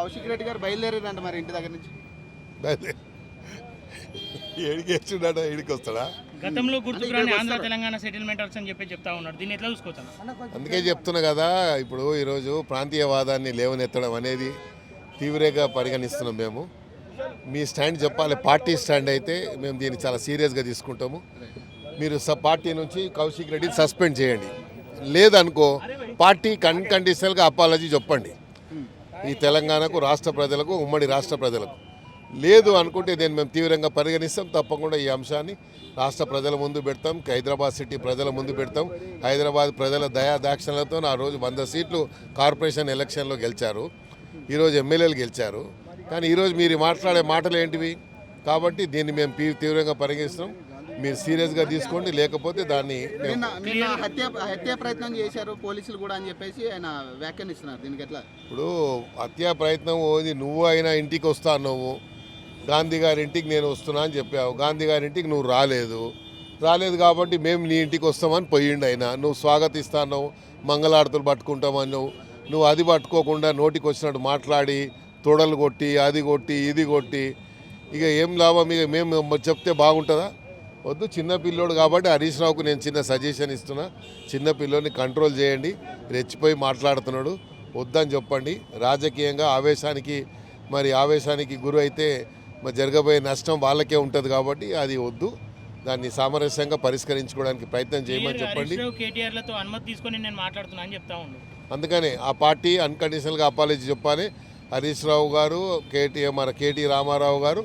కౌశిక్ రెడ్డి గారు బయలుదేరారంట మరి ఇంటి దగ్గర నుంచి. ఏడికి వచ్చిండట, ఏడికి వస్తాడా? గతంలో గుర్తుకురాని ఆంధ్ర తెలంగాణ సెటిల్మెంటర్స్ అని చెప్తా ఉన్నాడు. దీన్ని ఎట్లా చూసుకోవచ్చు? అందుకే చెప్తున్నా కదా, ఇప్పుడు ఈరోజు ప్రాంతీయవాదాన్ని లేవనెత్తడం అనేది తీవ్రంగా పరిగణిస్తున్నాం మేము. మీ స్టాండ్ చెప్పాలి. పార్టీ స్టాండ్ అయితే మేము దీన్ని చాలా సీరియస్గా తీసుకుంటాము. మీరు పార్టీ నుంచి కౌశిక్ రెడ్డిని సస్పెండ్ చేయండి. లేదనుకో పార్టీ అన్కండిషనల్గా అపాలజీ చెప్పండి ఈ తెలంగాణకు, రాష్ట్ర ప్రజలకు, ఉమ్మడి రాష్ట్ర ప్రజలకు. లేదు అనుకుంటే నేను మేము తీవ్రంగా పరిగణిస్తాం. తప్పకుండా ఈ అంశాన్ని రాష్ట్ర ప్రజల ముందు పెడతాం, హైదరాబాద్ సిటీ ప్రజల ముందు పెడతాం. హైదరాబాద్ ప్రజల దయాదాక్షిణలతో ఆ రోజు 100 సీట్లు కార్పొరేషన్ ఎలక్షన్లో గెలిచారు, ఈరోజు ఎమ్మెల్యేలు గెలిచారు. కానీ ఈరోజు మీరు మాట్లాడే మాటలు ఏంటివి? కాబట్టి దీన్ని మేము తీవ్రంగా పరిగణిస్తాం. మీరు సీరియస్గా తీసుకోండి, లేకపోతే దాన్ని నిన్న హత్యా ప్రయత్నం చేశారు పోలీసులు కూడా అని చెప్పేసి ఆయన వ్యాఖ్యానిస్తున్నారు. దీనికి ఎట్లా? ఇప్పుడు హత్యా ప్రయత్నం ఓది నువ్వు అయినా ఇంటికి వస్తా నువ్వు గాంధీ గారి ఇంటికి నేను వస్తున్నా అని చెప్పావు. గాంధీ గారి ఇంటికి నువ్వు రాలేదు కాబట్టి మేము నీ ఇంటికి వస్తామని పోయిండు అయినా. నువ్వు స్వాగతిస్తాను, మంగళారతులు పట్టుకుంటామన్నావు. నువ్వు అది పట్టుకోకుండా నోటికి వచ్చినట్టు మాట్లాడి తొడలు కొట్టి, అది కొట్టి, ఇది కొట్టి, ఇక ఏం లాభం? ఇక మేము చెప్తే బాగుంటుందా? వద్దు. చిన్నపిల్లోడు కాబట్టి హరీష్ రావుకు నేను చిన్న సజెషన్ ఇస్తున్నా. చిన్నపిల్లోని కంట్రోల్ చేయండి, రెచ్చిపోయి మాట్లాడుతున్నాడు, వద్దని చెప్పండి. రాజకీయంగా ఆవేశానికి గురి అయితే మరి జరగబోయే నష్టం వాళ్ళకే ఉంటుంది కాబట్టి అది వద్దు. దాన్ని సామరస్యంగా పరిష్కరించుకోవడానికి ప్రయత్నం చేయమని చెప్పండి. అందుకనే ఆ పార్టీ అన్కండిషనల్గా అపాలజీ చెప్పాలి. హరీష్ రావు గారు, కేటీ రామారావు గారు,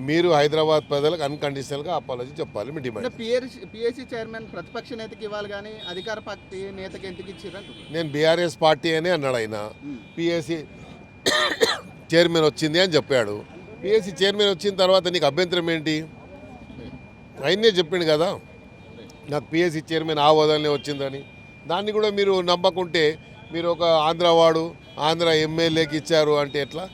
మీరు హైదరాబాద్ ప్రజలకు అన్కండిషనల్గా అపాలజీ చెప్పాలి. మీ డిమాండ్. పిఎస్సి చైర్మన్ ప్రతిపక్ష నేతకి ఇవ్వాలి కానీ అధికార పార్టీ నేతకి ఎందుకు ఇచ్చారు? నేను బీఆర్ఎస్ పార్టీ అనే అన్నాడు ఆయన. పిఎస్సి చైర్మన్ వచ్చింది అని చెప్పాడు. పిఎస్సి చైర్మన్ వచ్చిన తర్వాత నీకు అభ్యంతరం ఏంటి? ఆయనే చెప్పిండు కదా నాకు పిఎస్సి చైర్మన్ ఆ హోదాలనే వచ్చిందని. దాన్ని కూడా మీరు నమ్మకుంటే మీరు ఒక ఆంధ్ర ఎమ్మెల్యేకి ఇచ్చారు అంటే ఎట్లా?